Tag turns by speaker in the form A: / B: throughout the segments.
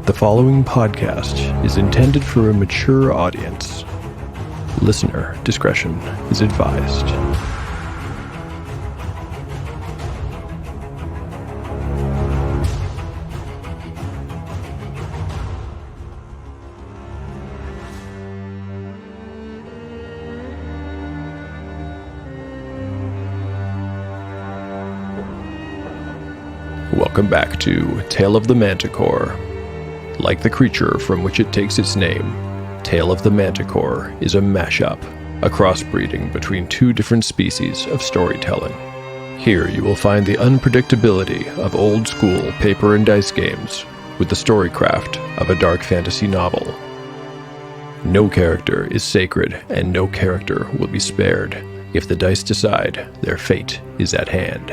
A: The following podcast is intended for a mature audience. Listener discretion is advised. Welcome back to Tale of the Manticore. Like the creature from which it takes its name, Tale of the Manticore is a mashup, a crossbreeding between two different species of storytelling. Here you will find the unpredictability of old-school paper and dice games with the storycraft of a dark fantasy novel. No character is sacred, and no character will be spared if the dice decide their fate is at hand.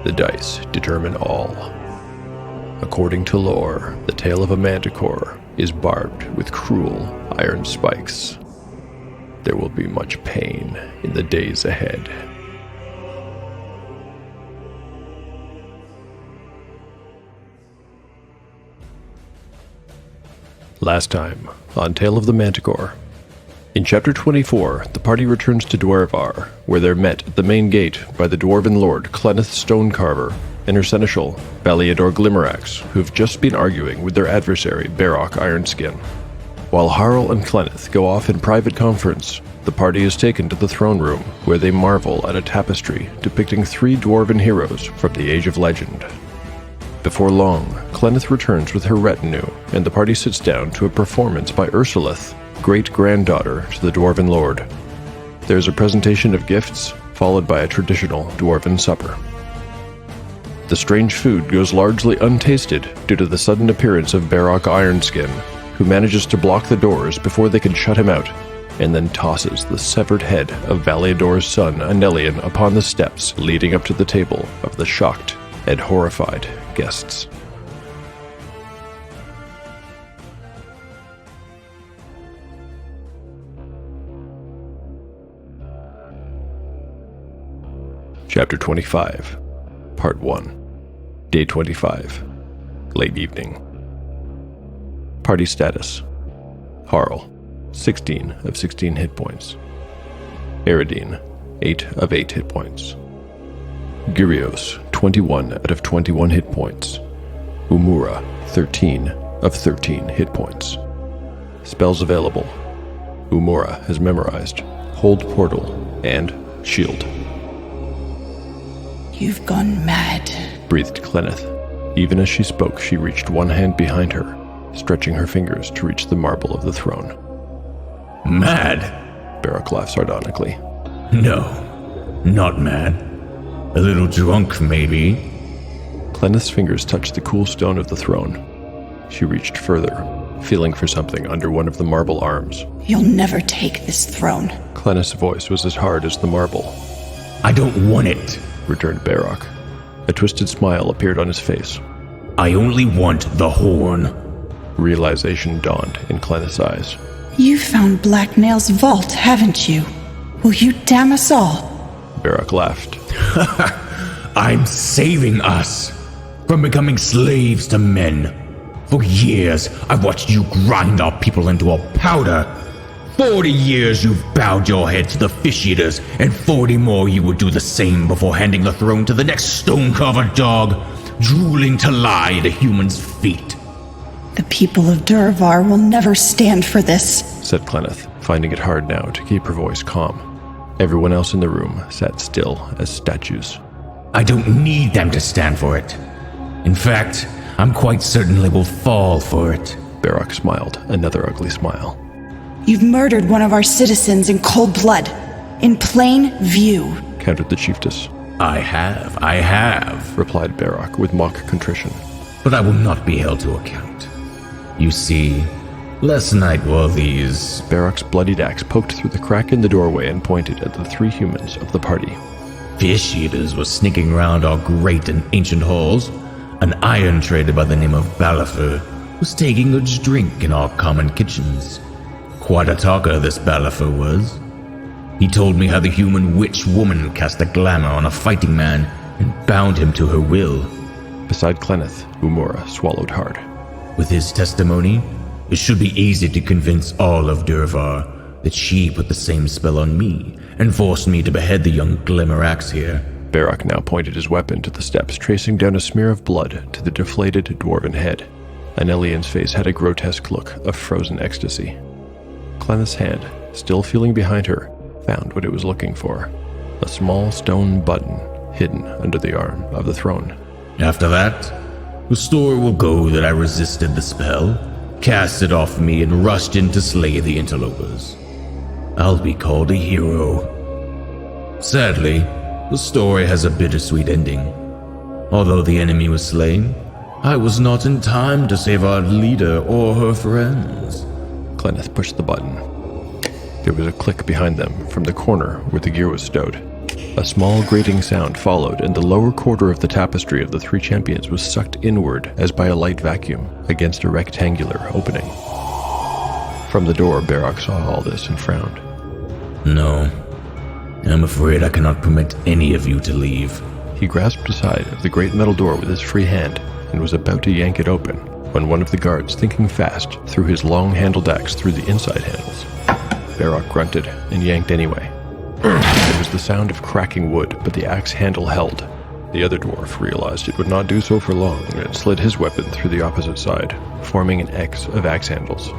A: The dice determine all. According to lore, the tale of a manticore is barbed with cruel iron spikes. There will be much pain in the days ahead. Last time on Tale of the Manticore. In Chapter 24, the party returns to Dwarvar, where they're met at the main gate by the Dwarven Lord Clenneth Stonecarver and her seneschal, Baliador Glimmeraxe, who've just been arguing with their adversary, Barrock Ironskin. While Harl and Clenneth go off in private conference, the party is taken to the throne room, where they marvel at a tapestry depicting 3 dwarven heroes from the Age of Legend. Before long, Clenneth returns with her retinue, and the party sits down to a performance by Ursulith, great-granddaughter to the Dwarven Lord. There's a presentation of gifts, followed by a traditional Dwarven supper. The strange food goes largely untasted due to the sudden appearance of Barrock Ironskin, who manages to block the doors before they can shut him out, and then tosses the severed head of Baliador's son Anelian upon the steps leading up to the table of the shocked and horrified guests. Chapter 25, Part 1. Day 25. Late evening. Party status. Harl, 16 of 16 hit points. Eridine, 8 of 8 hit points. Gyrios, 21 out of 21 hit points. Umura, 13 of 13 hit points. Spells available. Umura has memorized Hold Portal and Shield.
B: You've gone mad,
A: breathed Clenneth. Even as she spoke, she reached one hand behind her, stretching her fingers to reach the marble of the throne.
C: Mad?
A: Barrock laughed sardonically.
C: No, not mad. A little drunk, maybe.
A: Clenneth's fingers touched the cool stone of the throne. She reached further, feeling for something under one of the marble arms.
B: You'll never take this throne.
A: Clenneth's voice was as hard as the marble.
C: I don't want it,
A: returned Barrock. A twisted smile appeared on his face.
C: I only want the horn.
A: Realization dawned in Clenneth's eyes.
B: You found Blackmail's vault, haven't you? Will you damn us all?
A: Barrock laughed.
C: I'm saving us from becoming slaves to men. For years, I've watched you grind our people into a powder. 40 years you've bowed your head to the fish eaters, and 40 more you would do the same before handing the throne to the next stonecarver dog, drooling to lie at a human's feet.
B: The people of Durvar will never stand for this,
A: said Clenneth, finding it hard now to keep her voice calm. Everyone else in the room sat still as statues.
C: I don't need them to stand for it. In fact, I'm quite certain they will fall for it.
A: Barrock smiled, another ugly smile.
B: You've murdered one of our citizens in cold blood, in plain view,
A: countered the chiefess.
C: I have,
A: replied Barrock with mock contrition.
C: But I will not be held to account. You see, last night while these...
A: Barrock's bloodied axe poked through the crack in the doorway and pointed at the 3 humans of the party.
C: Fish eaters were sneaking around our great and ancient halls. An iron trader by the name of Balafur was taking a drink in our common kitchens. Quite a talker, this Balafur was. He told me how the human witch woman cast a glamour on a fighting man and bound him to her will.
A: Beside Clenneth, Umura swallowed hard.
C: With his testimony, it should be easy to convince all of Durvar that she put the same spell on me and forced me to behead the young Glimmerax here.
A: Barak now pointed his weapon to the steps, tracing down a smear of blood to the deflated dwarven head. Anelian's face had a grotesque look of frozen ecstasy. Clenneth's hand, still feeling behind her, found what it was looking for. A small stone button hidden under the arm of the throne.
C: After that, the story will go that I resisted the spell, cast it off me, and rushed in to slay the interlopers. I'll be called a hero. Sadly, the story has a bittersweet ending. Although the enemy was slain, I was not in time to save our leader or her friends.
A: Clenneth pushed the button. There was a click behind them from the corner where the gear was stowed. A small grating sound followed, and the lower quarter of the tapestry of the three champions was sucked inward as by a light vacuum against a rectangular opening. From the door, Barak saw all this and frowned.
C: No, I'm afraid I cannot permit any of you to leave.
A: He grasped aside of the great metal door with his free hand and was about to yank it open when one of the guards, thinking fast, threw his long-handled axe through the inside handles. Barak grunted and yanked anyway. There was the sound of cracking wood, but the axe handle held. The other dwarf realized it would not do so for long and slid his weapon through the opposite side, forming an X of axe handles.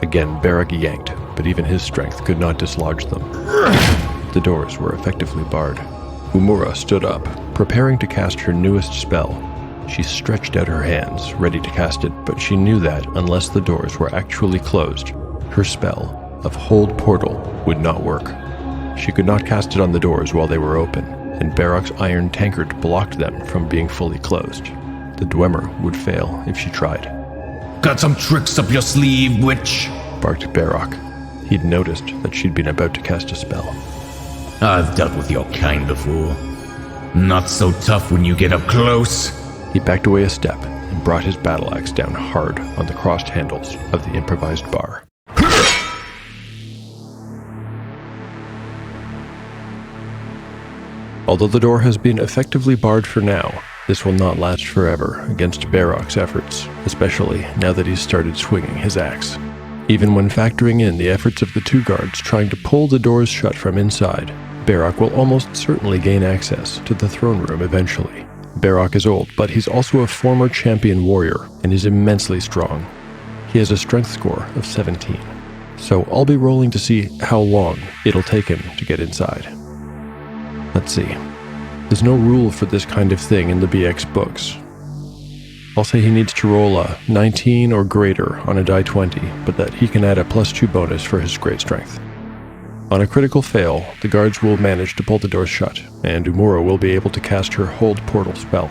A: Again, Barak yanked, but even his strength could not dislodge them. The doors were effectively barred. Umura stood up, preparing to cast her newest spell. She stretched out her hands, ready to cast it, but she knew that, unless the doors were actually closed, her spell of Hold Portal would not work. She could not cast it on the doors while they were open, and Barak's iron tankard blocked them from being fully closed. The Dwemer would fail if she tried.
C: Got some tricks up your sleeve, witch?
A: Barked Barak. He'd noticed that she'd been about to cast a spell.
C: I've dealt with your kind before. Not so tough when you get up close.
A: He backed away a step and brought his battle axe down hard on the crossed handles of the improvised bar. Although the door has been effectively barred for now, this will not last forever against Barak's efforts, especially now that he's started swinging his axe. Even when factoring in the efforts of the two guards trying to pull the doors shut from inside, Barak will almost certainly gain access to the throne room eventually. Barak is old, but he's also a former champion warrior and is immensely strong. He has a strength score of 17, so I'll be rolling to see how long it'll take him to get inside. Let's see. There's no rule for this kind of thing in the BX books. I'll say he needs to roll a 19 or greater on a die 20, but that he can add a +2 bonus for his great strength. On a critical fail, the guards will manage to pull the doors shut, and Umura will be able to cast her Hold Portal spell.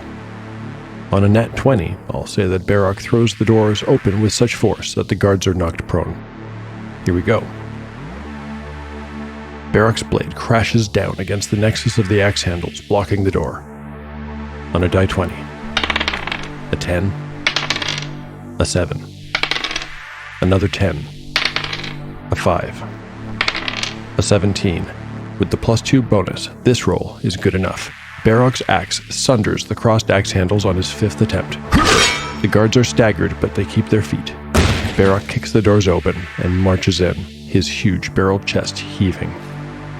A: On a nat 20, I'll say that Barak throws the doors open with such force that the guards are knocked prone. Here we go. Barak's blade crashes down against the nexus of the axe handles, blocking the door. On a die 20. A 10. A 7. Another 10. A 5. A 17. With the +2 bonus, this roll is good enough. Barak's axe sunders the crossed axe handles on his 5th attempt. The guards are staggered, but they keep their feet. Barak kicks the doors open and marches in, his huge barreled chest heaving.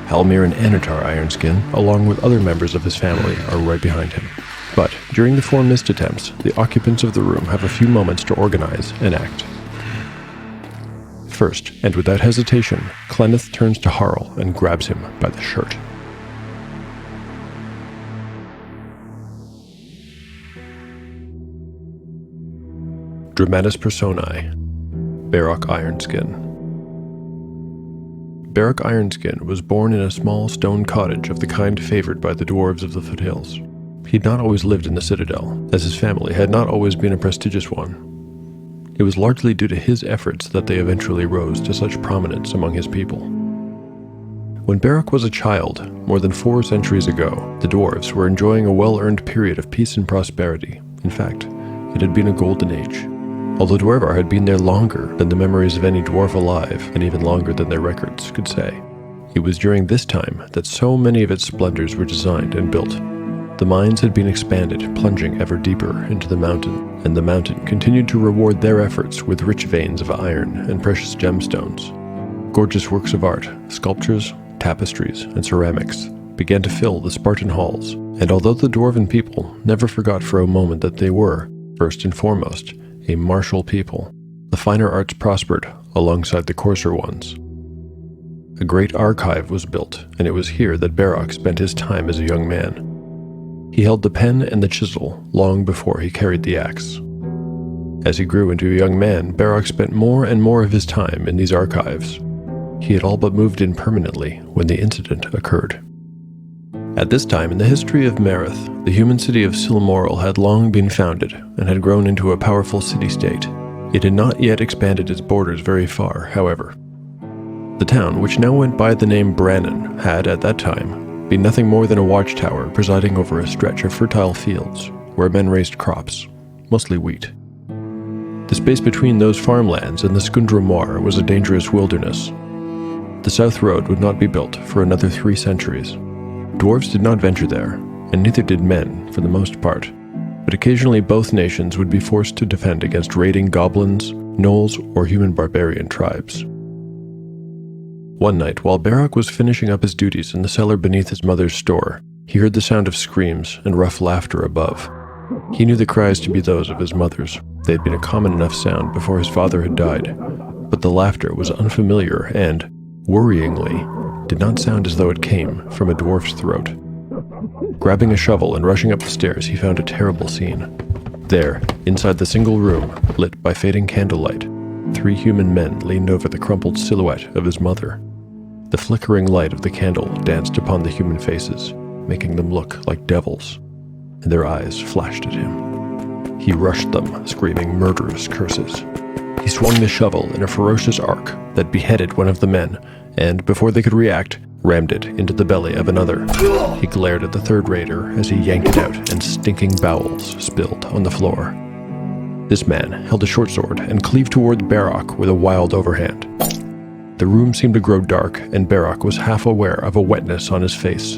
A: Halmir and Anatar Ironskin, along with other members of his family, are right behind him. But during the 4 missed attempts, the occupants of the room have a few moments to organize and act. First, and without hesitation, Clenneth turns to Harl and grabs him by the shirt. Dramatis Personae, Barak Ironskin. Barak Ironskin was born in a small stone cottage of the kind favored by the dwarves of the foothills. He'd not always lived in the citadel, as his family had not always been a prestigious one. It was largely due to his efforts that they eventually rose to such prominence among his people. When Barak was a child, more than 4 centuries ago, the dwarves were enjoying a well-earned period of peace and prosperity. In fact, it had been a golden age. Although Dwervar had been there longer than the memories of any dwarf alive, and even longer than their records could say. It was during this time that so many of its splendors were designed and built. The mines had been expanded, plunging ever deeper into the mountain, and the mountain continued to reward their efforts with rich veins of iron and precious gemstones. Gorgeous works of art, sculptures, tapestries, and ceramics began to fill the Spartan halls, and although the dwarven people never forgot for a moment that they were, first and foremost, a martial people, the finer arts prospered alongside the coarser ones. A great archive was built, and it was here that Barak spent his time as a young man. He held the pen and the chisel long before he carried the axe. As he grew into a young man, Barak spent more and more of his time in these archives. He had all but moved in permanently when the incident occurred. At this time in the history of Marith, the human city of Silmoral had long been founded and had grown into a powerful city-state. It had not yet expanded its borders very far, however. The town, which now went by the name Brannan, had, at that time, been nothing more than a watchtower presiding over a stretch of fertile fields where men raised crops, mostly wheat. The space between those farmlands and the Skundra Moor was a dangerous wilderness. The South Road would not be built for another 3 centuries. Dwarves did not venture there, and neither did men, for the most part, but occasionally both nations would be forced to defend against raiding goblins, gnolls, or human barbarian tribes. One night, while Barak was finishing up his duties in the cellar beneath his mother's store, he heard the sound of screams and rough laughter above. He knew the cries to be those of his mother's. They had been a common enough sound before his father had died, but the laughter was unfamiliar and, worryingly, did not sound as though it came from a dwarf's throat. Grabbing a shovel and rushing up the stairs, he found a terrible scene. There, inside the single room, lit by fading candlelight, 3 human men leaned over the crumpled silhouette of his mother. The flickering light of the candle danced upon the human faces, making them look like devils, and their eyes flashed at him. He rushed them, screaming murderous curses. He swung the shovel in a ferocious arc that beheaded one of the men, and, before they could react, rammed it into the belly of another. He glared at the third raider as he yanked it out, and stinking bowels spilled on the floor. This man held a short sword and cleaved toward Barak with a wild overhand. The room seemed to grow dark, and Barak was half aware of a wetness on his face.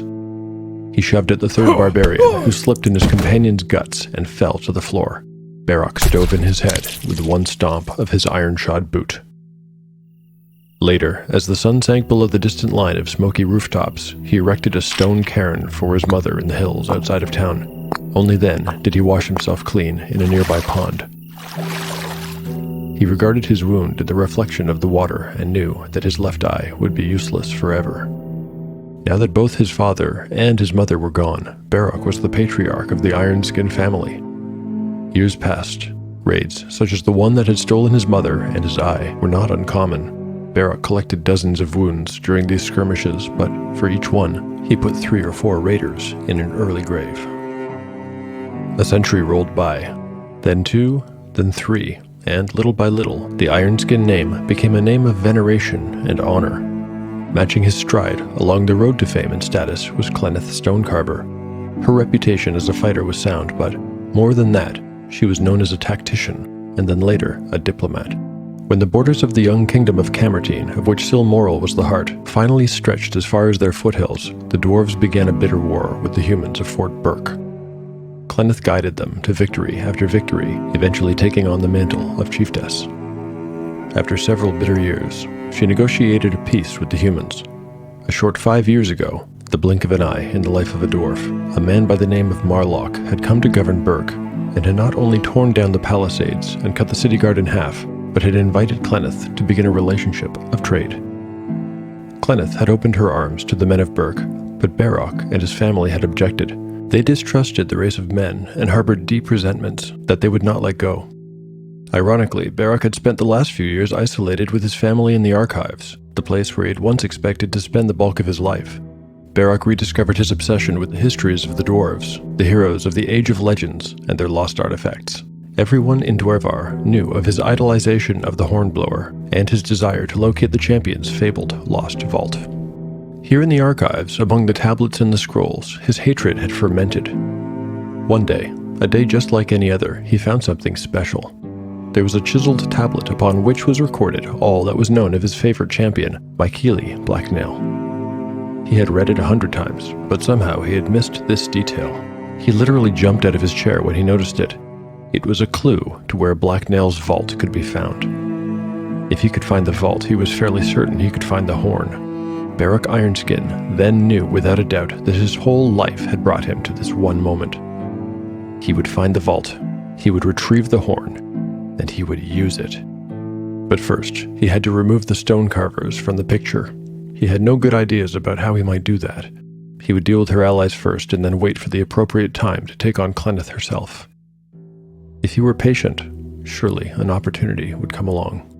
A: He shoved at the third barbarian, who slipped in his companion's guts and fell to the floor. Barak stove in his head with one stomp of his iron-shod boot. Later, as the sun sank below the distant line of smoky rooftops, he erected a stone cairn for his mother in the hills outside of town. Only then did he wash himself clean in a nearby pond. He regarded his wound in the reflection of the water and knew that his left eye would be useless forever. Now that both his father and his mother were gone, Barak was the patriarch of the Ironskin family. Years passed. Raids, such as the one that had stolen his mother and his eye, were not uncommon. Barak collected dozens of wounds during these skirmishes, but for each one, he put 3 or 4 raiders in an early grave. A century rolled by, then 2, then 3, and little by little, the Ironskin name became a name of veneration and honor. Matching his stride along the road to fame and status was Clenneth Stonecarver. Her reputation as a fighter was sound, but more than that, she was known as a tactician, and then later, a diplomat. When the borders of the young kingdom of Camertine, of which Silmoral was the heart, finally stretched as far as their foothills, the dwarves began a bitter war with the humans of Fort Burke. Clenneth guided them to victory after victory, eventually taking on the mantle of chiefess. After several bitter years, she negotiated a peace with the humans. A short 5 years ago, the blink of an eye in the life of a dwarf, a man by the name of Marlock had come to govern Burke, and had not only torn down the palisades and cut the city guard in half, but had invited Clenneth to begin a relationship of trade. Clenneth had opened her arms to the men of Burke, but Barak and his family had objected. They distrusted the race of men and harbored deep resentments that they would not let go. Ironically, Barak had spent the last few years isolated with his family in the archives, the place where he had once expected to spend the bulk of his life. Barak rediscovered his obsession with the histories of the dwarves, the heroes of the Age of Legends, and their lost artifacts. Everyone in Dwervar knew of his idolization of the Hornblower and his desire to locate the champion's fabled lost vault. Here in the archives, among the tablets and the scrolls, his hatred had fermented. One day, a day just like any other, he found something special. There was a chiseled tablet upon which was recorded all that was known of his favorite champion, Mykeeli Blacknail. He had read it 100 times, but somehow he had missed this detail. He literally jumped out of his chair when he noticed it. It was a clue to where Blacknail's vault could be found. If he could find the vault, he was fairly certain he could find the horn. Barak Ironskin then knew without a doubt that his whole life had brought him to this one moment. He would find the vault, he would retrieve the horn, and he would use it. But first, he had to remove the stone carvers from the picture. He had no good ideas about how he might do that. He would deal with her allies first and then wait for the appropriate time to take on Clenneth herself. If he were patient, surely an opportunity would come along.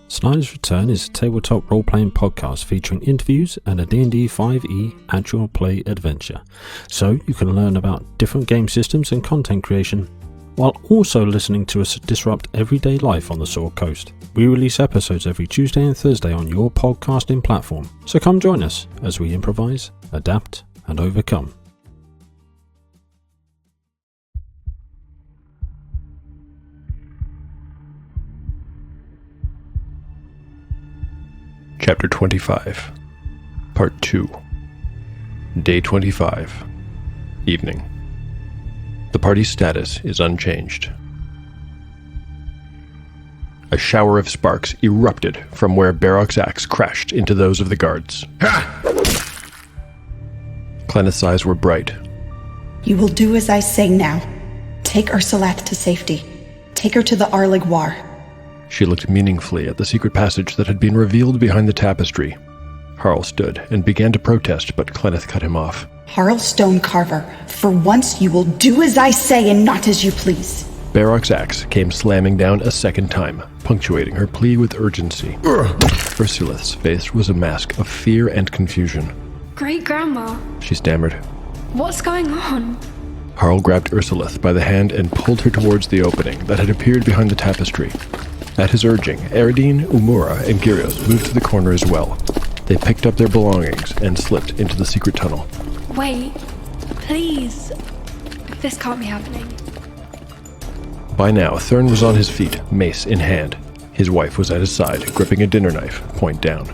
D: Snyder's Return is a tabletop role-playing podcast featuring interviews and a D&D 5e actual play adventure, so you can learn about different game systems and content creation, while also listening to us disrupt everyday life on the Sword Coast. We release episodes every Tuesday and Thursday on your podcasting platform, so come join us as we improvise, adapt, and overcome.
A: Chapter 25, Part 2, Day 25, Evening. The party's status is unchanged. A shower of sparks erupted from where Barak's axe crashed into those of the guards. Ha! Clenneth's eyes were bright.
B: You will do as I say now. Take Ursulath to safety. Take her to the Arligwar.
A: She looked meaningfully at the secret passage that had been revealed behind the tapestry. Harl stood and began to protest, but Clenneth cut him off.
B: Harl Stonecarver, for once you will do as I say and not as you please.
A: Barak's axe came slamming down a second time, punctuating her plea with urgency. Ursulath's face was a mask of fear and confusion.
E: Great-grandma,
A: She stammered.
E: what's going on?
A: Harl grabbed Ursulath by the hand and pulled her towards the opening that had appeared behind the tapestry. At his urging, Eridine, Umura, and Gyrios moved to the corner as well. They picked up their belongings and slipped into the secret tunnel.
E: Wait, please. This can't be happening.
A: By now, Thurn was on his feet, mace in hand. His wife was at his side, gripping a dinner knife, point down.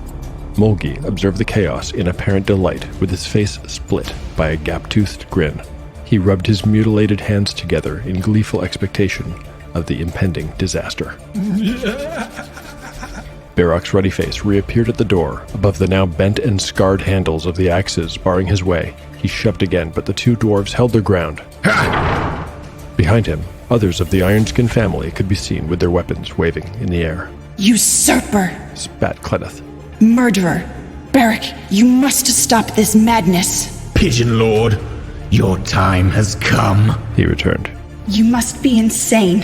A: Mulgi observed the chaos in apparent delight, with his face split by a gap-toothed grin. He rubbed his mutilated hands together in gleeful expectation of the impending disaster. Barak's ruddy face reappeared at the door, above the now bent and scarred handles of the axes barring his way. He shoved again, but the two dwarves held their ground. Ha! Behind him, others of the Ironskin family could be seen with their weapons waving in the air.
B: Usurper!
A: Spat Clenneth.
B: Murderer! Barak, you must stop this madness!
C: Pigeon Lord, your time has come.
A: He returned.
B: You must be insane.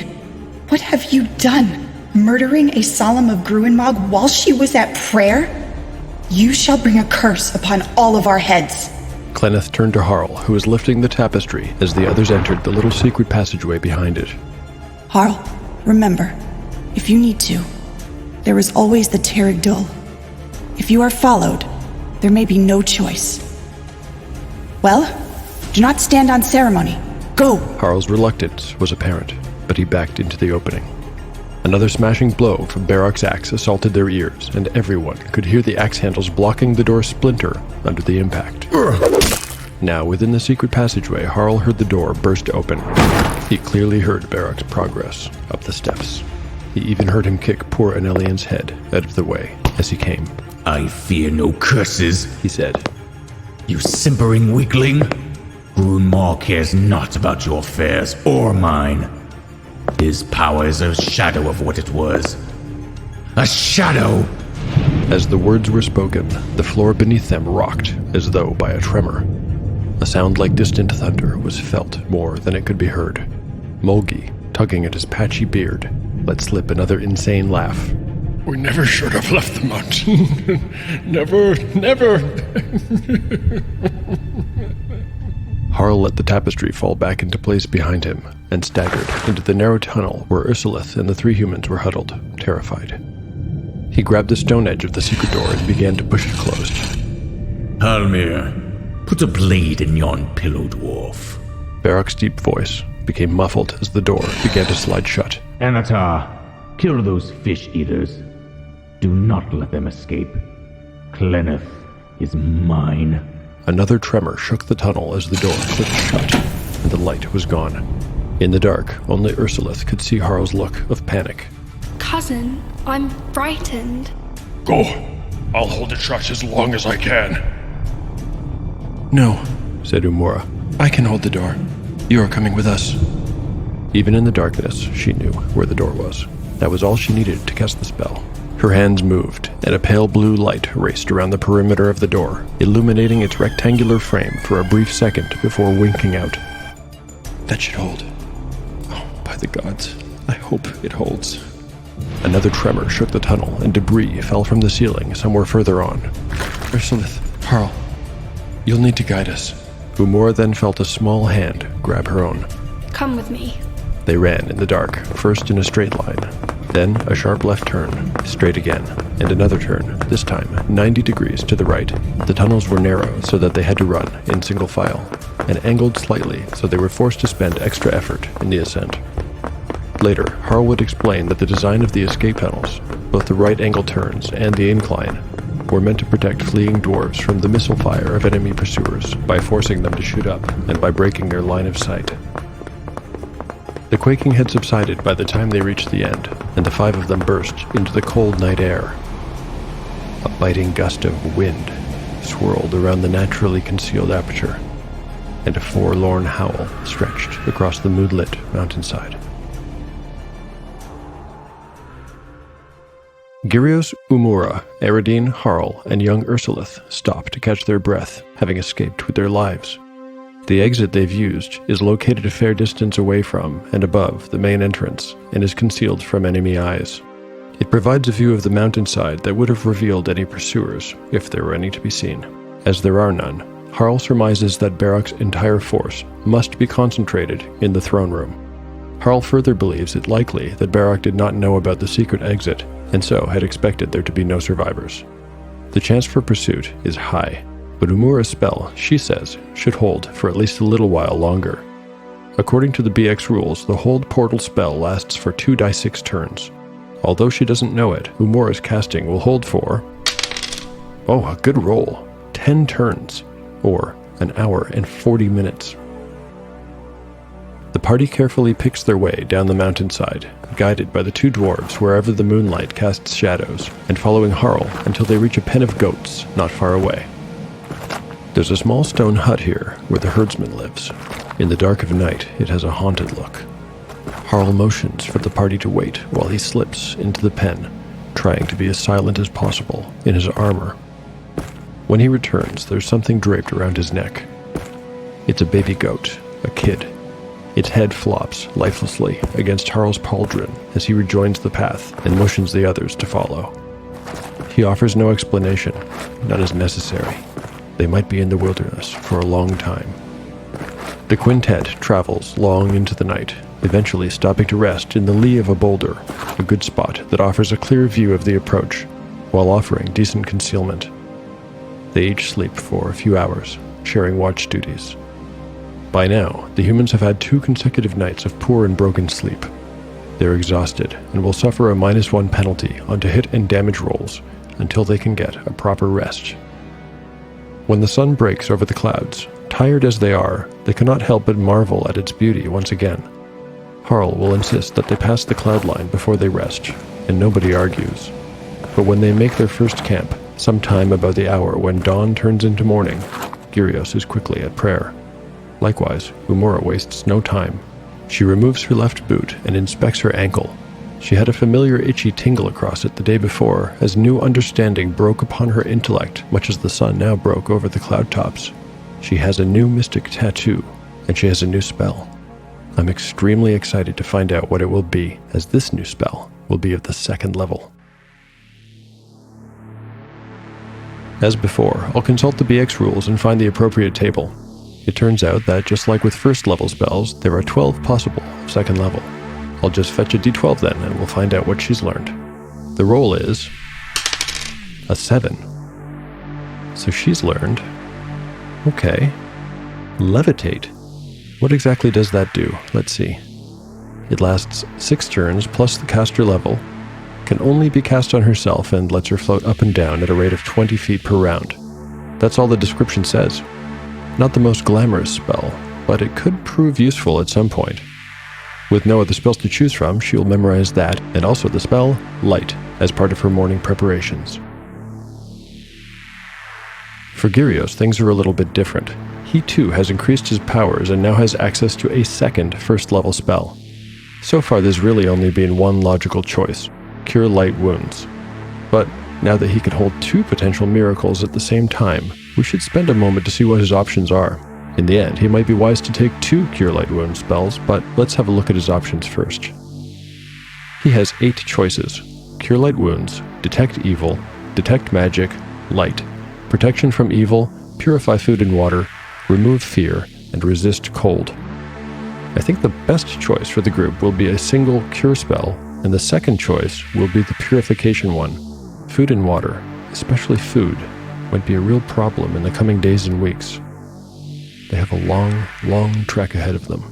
B: What have you done? Murdering a Solemn of Gruenmog while she was at prayer? You shall bring a curse upon all of our heads.
A: Clenneth turned to Harl, who was lifting the tapestry as the others entered the little secret passageway behind it.
B: Harl, remember, if you need to, there is always the Terig Dul. If you are followed, there may be no choice. Well, do not stand on ceremony. Go!
A: Harl's reluctance was apparent, but he backed into the opening. Another smashing blow from Barak's axe assaulted their ears, and everyone could hear the axe handles blocking the door splinter under the impact. Now, within the secret passageway, Harl heard the door burst open. He clearly heard Barak's progress up the steps. He even heard him kick poor Anelian's head out of the way as he came.
C: I fear no curses,
A: He said.
C: you simpering weakling. Grunmar cares not about your affairs or mine. His power is a shadow of what it was. A shadow!
A: As the words were spoken, the floor beneath them rocked as though by a tremor. A sound like distant thunder was felt more than it could be heard. Mulgi, tugging at his patchy beard, let slip another insane laugh.
F: We never should have left the mountain. Never.
A: Harl let the tapestry fall back into place behind him and staggered into the narrow tunnel where Ursulath and the three humans were huddled, terrified. He grabbed the stone edge of the secret door and began to push it closed.
C: Halmir, put a blade in yon pillow dwarf.
A: Barak's deep voice became muffled as the door began to slide shut.
C: Anatar, kill those fish eaters. Do not let them escape. Clenneth is mine.
A: Another tremor shook the tunnel as the door clicked shut, and the light was gone. In the dark, only Ursulith could see Harl's look of panic.
E: Cousin, I'm frightened.
F: Go. I'll hold it shut as long as I can.
A: No, said Umura. I can hold the door. You are coming with us. Even in the darkness, she knew where the door was. That was all she needed to cast the spell. Her hands moved, and a pale blue light raced around the perimeter of the door, illuminating its rectangular frame for a brief second before winking out. That should hold. Oh, by the gods, I hope it holds. Another tremor shook the tunnel, and debris fell from the ceiling somewhere further on. Ursulith, Harl, you'll need to guide us. Umura then felt a small hand grab her own.
E: Come with me.
A: They ran in the dark, first in a straight line, then a sharp left turn, straight again, and another turn, this time 90 degrees to the right. The tunnels were narrow so that they had to run in single file, and angled slightly so they were forced to spend extra effort in the ascent. Later, Harl would explain that the design of the escape tunnels, both the right angle turns and the incline, were meant to protect fleeing dwarves from the missile fire of enemy pursuers by forcing them to shoot up and by breaking their line of sight. The quaking had subsided by the time they reached the end, and the five of them burst into the cold night air. A biting gust of wind swirled around the naturally concealed aperture, and a forlorn howl stretched across the moonlit mountainside. Gyrios, Umura, Eridine, Harl, and young Ursulith stopped to catch their breath, having escaped with their lives. The exit they've used is located a fair distance away from and above the main entrance and is concealed from enemy eyes. It provides a view of the mountainside that would have revealed any pursuers, if there were any to be seen. As there are none, Harl surmises that Barrock's entire force must be concentrated in the throne room. Harl further believes it likely that Barrock did not know about the secret exit, and so had expected there to be no survivors. The chance for pursuit is high, but Umura's spell, she says, should hold for at least a little while longer. According to the BX rules, the hold portal spell lasts for 2 die-6 turns. Although she doesn't know it, Umura's casting will hold for... oh, a good roll. 10 turns, or an hour and 40 minutes. The party carefully picks their way down the mountainside, guided by the two dwarves wherever the moonlight casts shadows, and following Harl until they reach a pen of goats not far away. There's a small stone hut here where the herdsman lives. In the dark of night, it has a haunted look. Harl motions for the party to wait while he slips into the pen, trying to be as silent as possible in his armor. When he returns, there's something draped around his neck. It's a baby goat, a kid. Its head flops lifelessly against Harl's pauldron as he rejoins the path and motions the others to follow. He offers no explanation. None is necessary. They might be in the wilderness for a long time. The quintet travels long into the night, eventually stopping to rest in the lee of a boulder, a good spot that offers a clear view of the approach, while offering decent concealment. They each sleep for a few hours, sharing watch duties. By now, the humans have had 2 consecutive nights of poor and broken sleep. They're exhausted and will suffer a -1 penalty onto hit and damage rolls until they can get a proper rest. When the sun breaks over the clouds, tired as they are, they cannot help but marvel at its beauty once again. Harl will insist that they pass the cloud line before they rest, and nobody argues. But when they make their first camp, sometime about the hour when dawn turns into morning, Gyrios is quickly at prayer. Likewise, Umura wastes no time. She removes her left boot and inspects her ankle. She had a familiar itchy tingle across it the day before, as new understanding broke upon her intellect, much as the sun now broke over the cloud tops. She has a new mystic tattoo, and she has a new spell. I'm extremely excited to find out what it will be, as this new spell will be of the 2nd level. As before, I'll consult the BX rules and find the appropriate table. It turns out that, just like with 1st level spells, there are 12 possible of 2nd level. I'll just fetch a d12 then, and we'll find out what she's learned. The roll is a 7. So she's learned... okay. Levitate. What exactly does that do? Let's see. It lasts 6 turns plus the caster level, can only be cast on herself, and lets her float up and down at a rate of 20 feet per round. That's all the description says. Not the most glamorous spell, but it could prove useful at some point. With no other spells to choose from, she will memorize that, and also the spell, Light, as part of her morning preparations. For Gyrios, things are a little bit different. He too has increased his powers and now has access to a second first-level spell. So far there's really only been one logical choice, Cure Light Wounds. But now that he can hold 2 potential miracles at the same time, we should spend a moment to see what his options are. In the end, he might be wise to take 2 Cure Light Wounds spells, but let's have a look at his options first. He has 8 choices: Cure Light Wounds, Detect Evil, Detect Magic, Light, Protection from Evil, Purify Food and Water, Remove Fear, and Resist Cold. I think the best choice for the group will be a single Cure spell, and the second choice will be the Purification one. Food and water, especially food, might be a real problem in the coming days and weeks. They have a long, long trek ahead of them.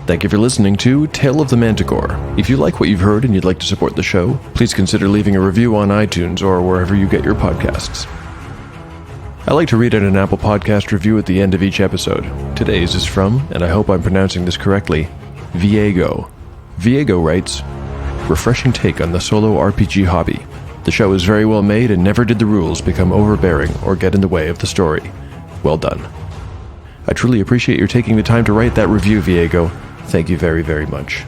A: Thank you for listening to Tale of the Manticore. If you like what you've heard and you'd like to support the show, please consider leaving a review on iTunes or wherever you get your podcasts. I like to read out an Apple Podcast review at the end of each episode. Today's is from, and I hope I'm pronouncing this correctly, Viego. Viego writes, "Refreshing take on the solo RPG hobby. The show is very well made and never did the rules become overbearing or get in the way of the story. Well done." I truly appreciate your taking the time to write that review, Viego. Thank you very, very much.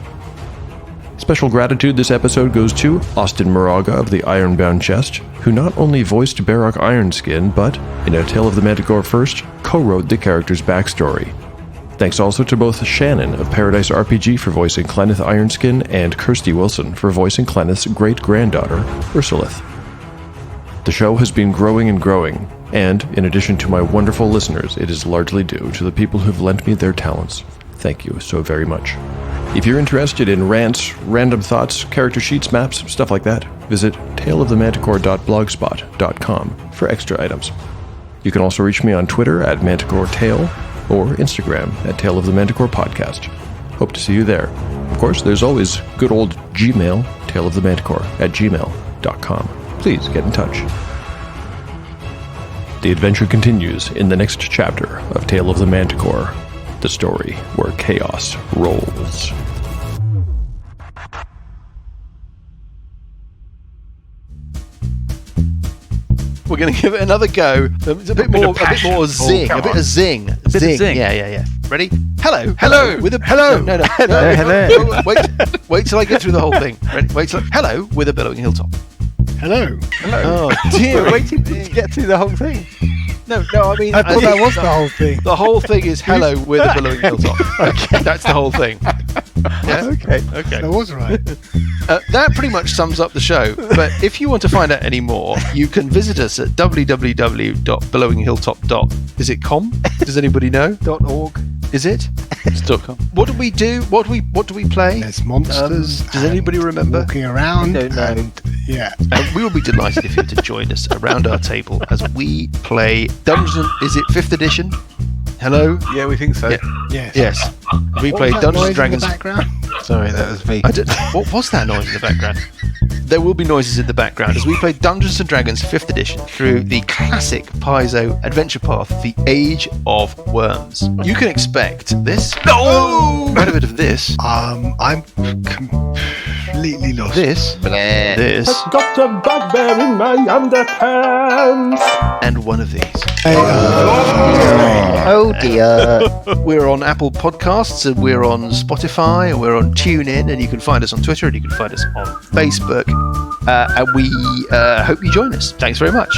A: Special gratitude this episode goes to Austin Moraga of the Ironbound Chest, who not only voiced Barrock Ironskin, but, in A Tale of the Manticore First, co-wrote the character's backstory. Thanks also to both Shannon of Paradise RPG for voicing Clenneth Ironskin and Kirsty Wilson for voicing Clenneth's great-granddaughter, Ursulith. The show has been growing and growing, and, in addition to my wonderful listeners, it is largely due to the people who've lent me their talents. Thank you so very much. If you're interested in rants, random thoughts, character sheets, maps, stuff like that, visit taleofthemanticore.blogspot.com for extra items. You can also reach me on Twitter at ManticoreTale or Instagram at Tale of the Manticore Podcast. Hope to see you there. Of course, there's always good old Gmail, taleofthemanticore@gmail.com. Please get in touch. The adventure continues in the next chapter of Tale of the Manticore, the story where chaos rolls.
G: We're going to give it another go. It's a bit more zing. A bit of zing. Zing. Yeah. Ready? Hello. With a hello. No. Wait till I get through the whole thing. Ready? Hello with a billowing hilltop.
F: Hello.
G: Oh dear! Waiting to get through the whole thing. No. I mean,
F: I thought that was the whole thing.
G: The whole thing is hello with a billowing hilltop. Okay, that's the whole thing. Yeah? Okay.
F: That was right.
G: That pretty much sums up the show. But if you want to find out any more, you can visit us at www.billowinghilltop. Is it com? Does anybody know?
H: .org.
G: Is it? It's .com. What do we do? What do we play?
F: There's monsters.
G: Does anybody remember?
F: Walking around.
H: I don't know.
F: And, yeah.
G: We will be delighted if you were to join us around our table as we play Dungeons. Is it 5th edition? Hello?
H: Yeah, we think so.
G: Yeah. Yes. We play Dungeons and Dragons.
H: Sorry, that was me.
G: What was that noise in the background? There will be noises in the background as we play Dungeons and Dragons 5th edition through the classic Paizo adventure path, The Age of Worms. You can expect this. No! Quite a bit of this.
F: I'm completely lost.
G: This. This.
I: I've got a bugbear in my underpants.
G: And one of these.
H: Oh dear.
G: We're on Apple Podcasts, and we're on Spotify, and we're on TuneIn, and you can find us on Twitter, and you can find us on Facebook. And we hope you join us. Thanks very much.